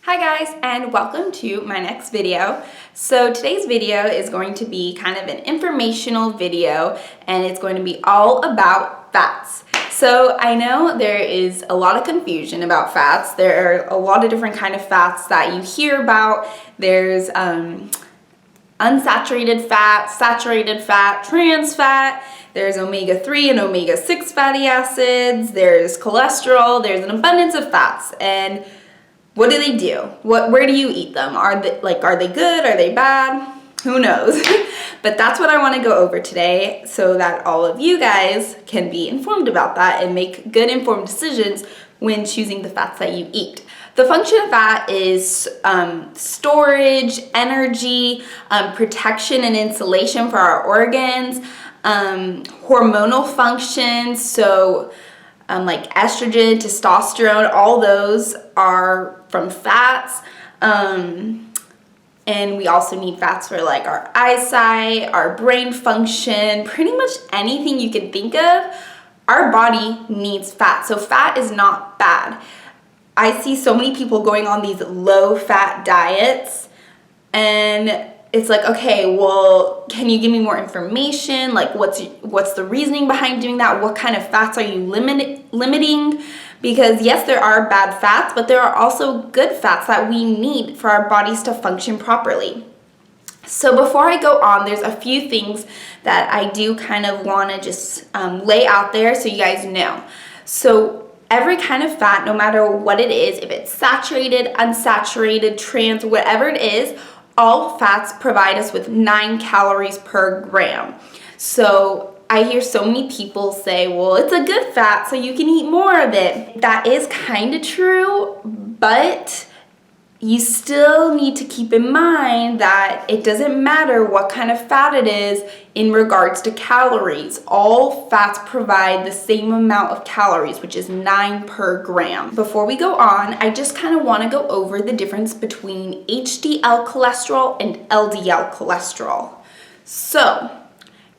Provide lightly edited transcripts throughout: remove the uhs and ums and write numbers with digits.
Hi guys, and welcome to my next video. So today's video is going to be kind of an informational video, and it's going to be all about fats. So I know there is a lot of confusion about fats. There are a lot of different kind of fats that you hear about. There's unsaturated fat, saturated fat, trans fat. There's omega-3 and omega-6 fatty acids. There's cholesterol. There's an abundance of fats. And what do they do? Where do you eat them? Are they good? Are they bad? Who knows? But that's what I want to go over today so that all of you guys can be informed about that and make good informed decisions when choosing the fats that you eat. The function of fat is storage, energy, protection and insulation for our organs, hormonal functions, so like estrogen, testosterone, all those are from fats. And we also need fats for like our eyesight, our brain function, pretty much anything you can think of. Our body needs fat. So fat is not bad. I see so many people going on these low-fat diets, and it's like, okay, well, can you give me more information? Like, what's the reasoning behind doing that? What kind of fats are you limiting? Because yes, there are bad fats, but there are also good fats that we need for our bodies to function properly. So before I go on, there's a few things that I do kind of want to just lay out there so you guys know. So every kind of fat, no matter what it is, if it's saturated, unsaturated, trans, whatever it is, all fats provide us with 9 calories per gram. So I hear so many people say, well, it's a good fat, so you can eat more of it. That is kind of true, but you still need to keep in mind that it doesn't matter what kind of fat it is in regards to calories. All fats provide the same amount of calories, which is 9 per gram. Before we go on, I just kind of want to go over the difference between HDL cholesterol and LDL cholesterol. So,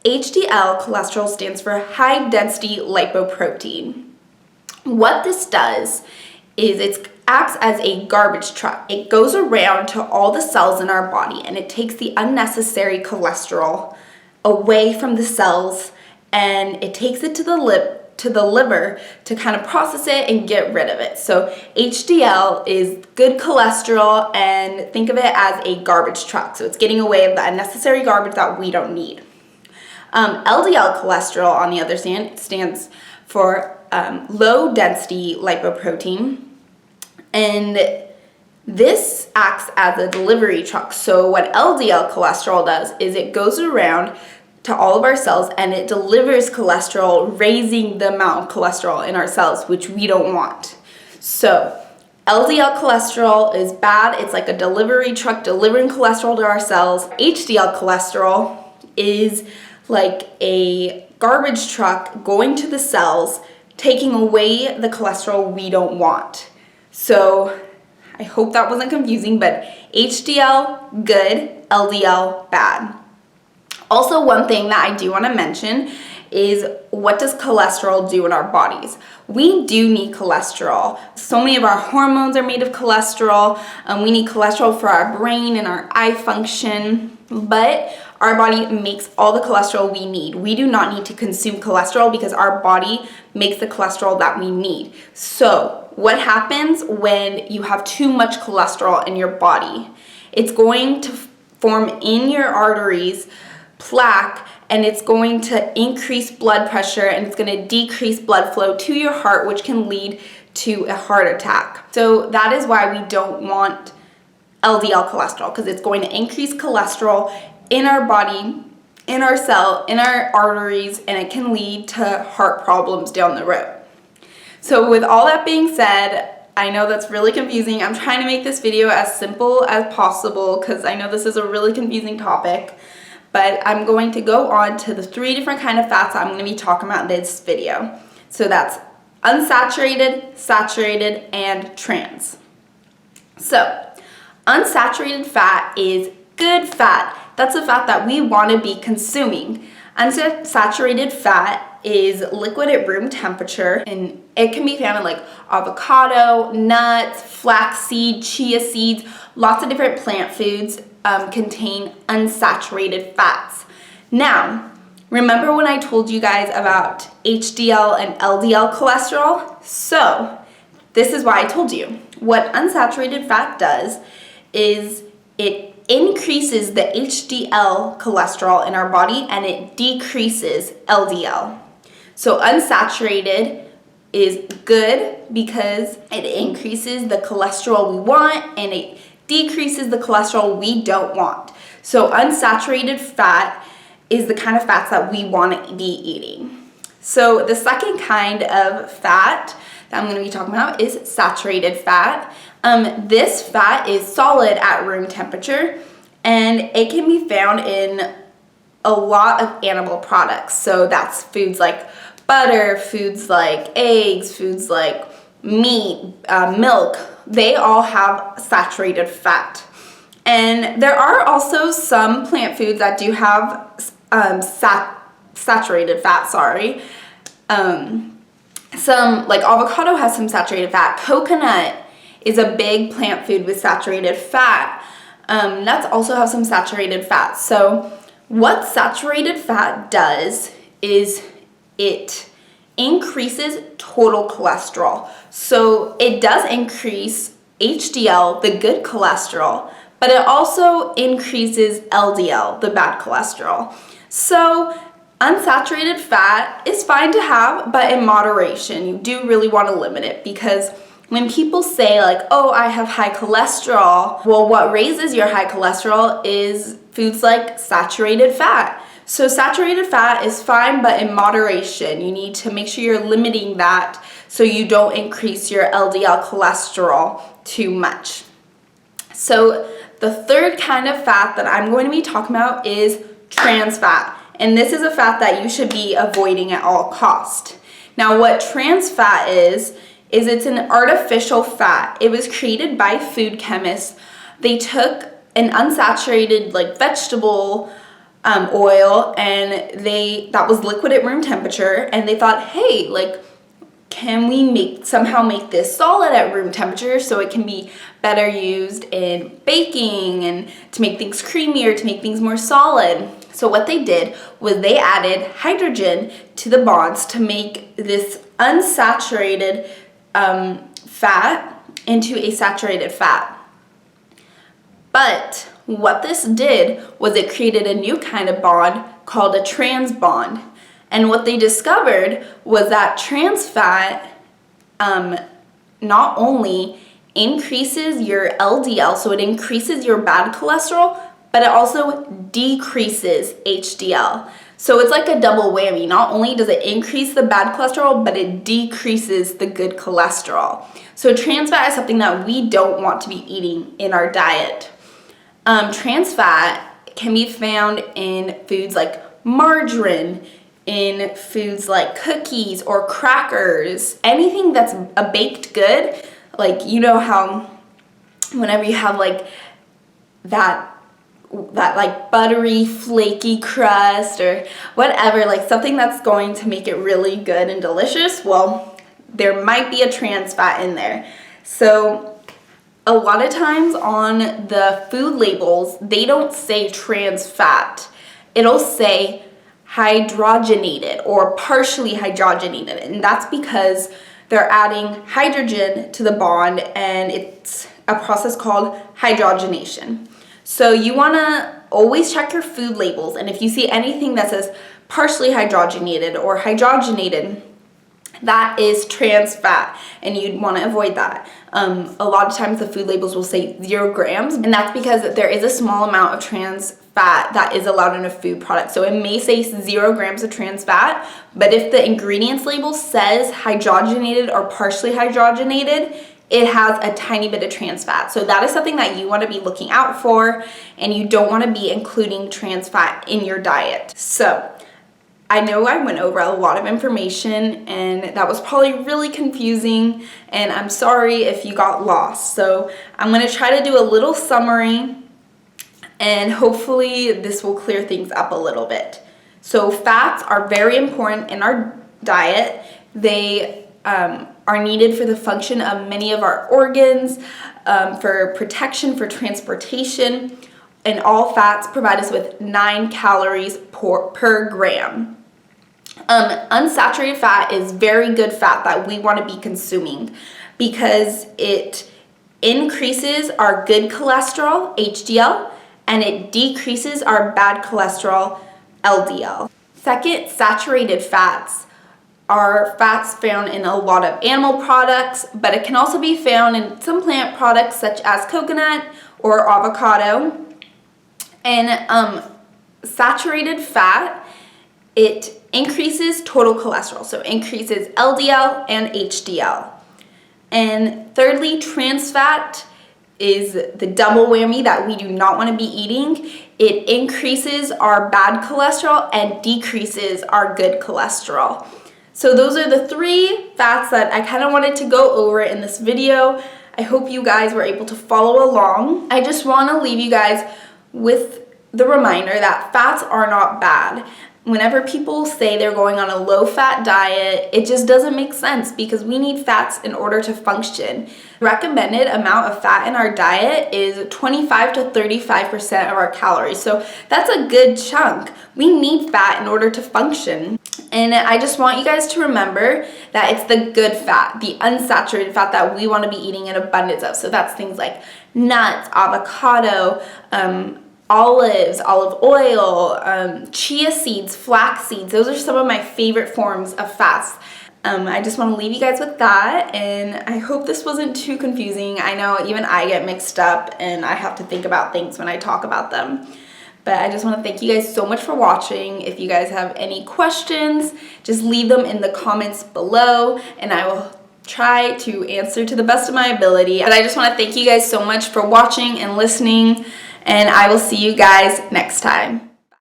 HDL cholesterol stands for high density lipoprotein. What this does is it acts as a garbage truck. It goes around to all the cells in our body and it takes the unnecessary cholesterol away from the cells, and it takes it to the liver to kind of process it and get rid of it. So HDL is good cholesterol, and think of it as a garbage truck. So it's getting away of the unnecessary garbage that we don't need. LDL cholesterol, on the other hand, stands for low density lipoprotein, and this acts as a delivery truck. So what LDL cholesterol does is it goes around to all of our cells and it delivers cholesterol, raising the amount of cholesterol in our cells, which we don't want. So LDL cholesterol is bad. It's like a delivery truck delivering cholesterol to our cells. HDL cholesterol is like a garbage truck going to the cells, taking away the cholesterol we don't want. So I hope that wasn't confusing, but HDL, good, LDL, bad. Also, one thing that I do want to mention is, what does cholesterol do in our bodies? We do need cholesterol. So many of our hormones are made of cholesterol. We need cholesterol for our brain and our eye function, but our body makes all the cholesterol we need. We do not need to consume cholesterol because our body makes the cholesterol that we need. So what happens when you have too much cholesterol in your body? It's going to form in your arteries plaque, and it's going to increase blood pressure, and it's going to decrease blood flow to your heart, which can lead to a heart attack. So that is why we don't want LDL cholesterol, because it's going to increase cholesterol in our body, in our cell, in our arteries, and it can lead to heart problems down the road. So with all that being said, I know that's really confusing. I'm trying to make this video as simple as possible because I know this is a really confusing topic, but I'm going to go on to the 3 different kind of fats that I'm going to be talking about in this video. So that's unsaturated, saturated, and trans. So unsaturated fat is good fat. That's a fat that we want to be consuming. Unsaturated fat is liquid at room temperature, and it can be found in like avocado, nuts, flaxseed, chia seeds. Lots of different plant foods contain unsaturated fats. Now, remember when I told you guys about HDL and LDL cholesterol? So this is why I told you. What unsaturated fat does is it increases the HDL cholesterol in our body and it decreases LDL. So unsaturated is good because it increases the cholesterol we want and it decreases the cholesterol we don't want. So unsaturated fat is the kind of fats that we want to be eating. So the second kind of fat that I'm going to be talking about is saturated fat. This fat is solid at room temperature and it can be found in a lot of animal products. So that's foods like butter, foods like eggs, foods like meat, milk. They all have saturated fat. And there are also some plant foods that do have saturated fat, some, like avocado has some saturated fat. Coconut is a big plant food with saturated fat. Nuts also have some saturated fat. So what saturated fat does is it increases total cholesterol. So it does increase HDL, the good cholesterol, but it also increases LDL, the bad cholesterol. So unsaturated fat is fine to have, but in moderation. You do really want to limit it, because when people say like, oh, I have high cholesterol, well, what raises your high cholesterol is foods like saturated fat. So saturated fat is fine, but in moderation. You need to make sure you're limiting that so you don't increase your LDL cholesterol too much. So the third kind of fat that I'm going to be talking about is trans fat. And this is a fat that you should be avoiding at all costs. Now, what trans fat is it's an artificial fat. It was created by food chemists. They took an unsaturated like vegetable oil and that was liquid at room temperature, and they thought, hey, like, can we somehow make this solid at room temperature so it can be better used in baking and to make things creamier, to make things more solid. So what they did was they added hydrogen to the bonds to make this unsaturated fat into a saturated fat. But what this did was it created a new kind of bond called a trans bond. And what they discovered was that trans fat not only increases your LDL, so it increases your bad cholesterol, but it also decreases HDL. So it's like a double whammy. Not only does it increase the bad cholesterol, but it decreases the good cholesterol. So trans fat is something that we don't want to be eating in our diet. Trans fat can be found in foods like margarine, in foods like cookies or crackers, anything that's a baked good. Like, you know how whenever you have like that like buttery flaky crust or whatever, like something that's going to make it really good and delicious, well, there might be a trans fat in there. So a lot of times on the food labels, they don't say trans fat. It'll say hydrogenated or partially hydrogenated, and that's because they're adding hydrogen to the bond, and it's a process called hydrogenation. So you want to always check your food labels, and if you see anything that says partially hydrogenated or hydrogenated, that is trans fat, and you'd want to avoid that. A lot of times the food labels will say 0 grams, and that's because there is a small amount of trans fat that is allowed in a food product. So it may say 0 grams of trans fat, but if the ingredients label says hydrogenated or partially hydrogenated, it has a tiny bit of trans fat. So that is something that you want to be looking out for, and you don't want to be including trans fat in your diet. So I know I went over a lot of information, and that was probably really confusing, and I'm sorry if you got lost. So I'm going to try to do a little summary, and hopefully this will clear things up a little bit. So fats are very important in our diet. They are needed for the function of many of our organs, for protection, for transportation, and all fats provide us with 9 calories per gram. Unsaturated fat is very good fat that we want to be consuming because it increases our good cholesterol, HDL, and it decreases our bad cholesterol, LDL. Second, saturated fats are fats found in a lot of animal products, but it can also be found in some plant products such as coconut or avocado. And saturated fat, it increases total cholesterol, so increases LDL and HDL. And thirdly, trans fat is the double whammy that we do not want to be eating. It increases our bad cholesterol and decreases our good cholesterol. So those are the 3 fats that I kind of wanted to go over in this video. I hope you guys were able to follow along. I just want to leave you guys with the reminder that fats are not bad. Whenever people say they're going on a low-fat diet, it just doesn't make sense because we need fats in order to function. The recommended amount of fat in our diet is 25 to 35% of our calories. So that's a good chunk. We need fat in order to function. And I just want you guys to remember that it's the good fat, the unsaturated fat that we want to be eating in abundance of. So that's things like nuts, avocado, olives, olive oil, chia seeds, flax seeds. Those are some of my favorite forms of fats. I just want to leave you guys with that, and I hope this wasn't too confusing. I know even I get mixed up and I have to think about things when I talk about them. But I just want to thank you guys so much for watching. If you guys have any questions, just leave them in the comments below and I will try to answer to the best of my ability. But I just want to thank you guys so much for watching and listening, and I will see you guys next time.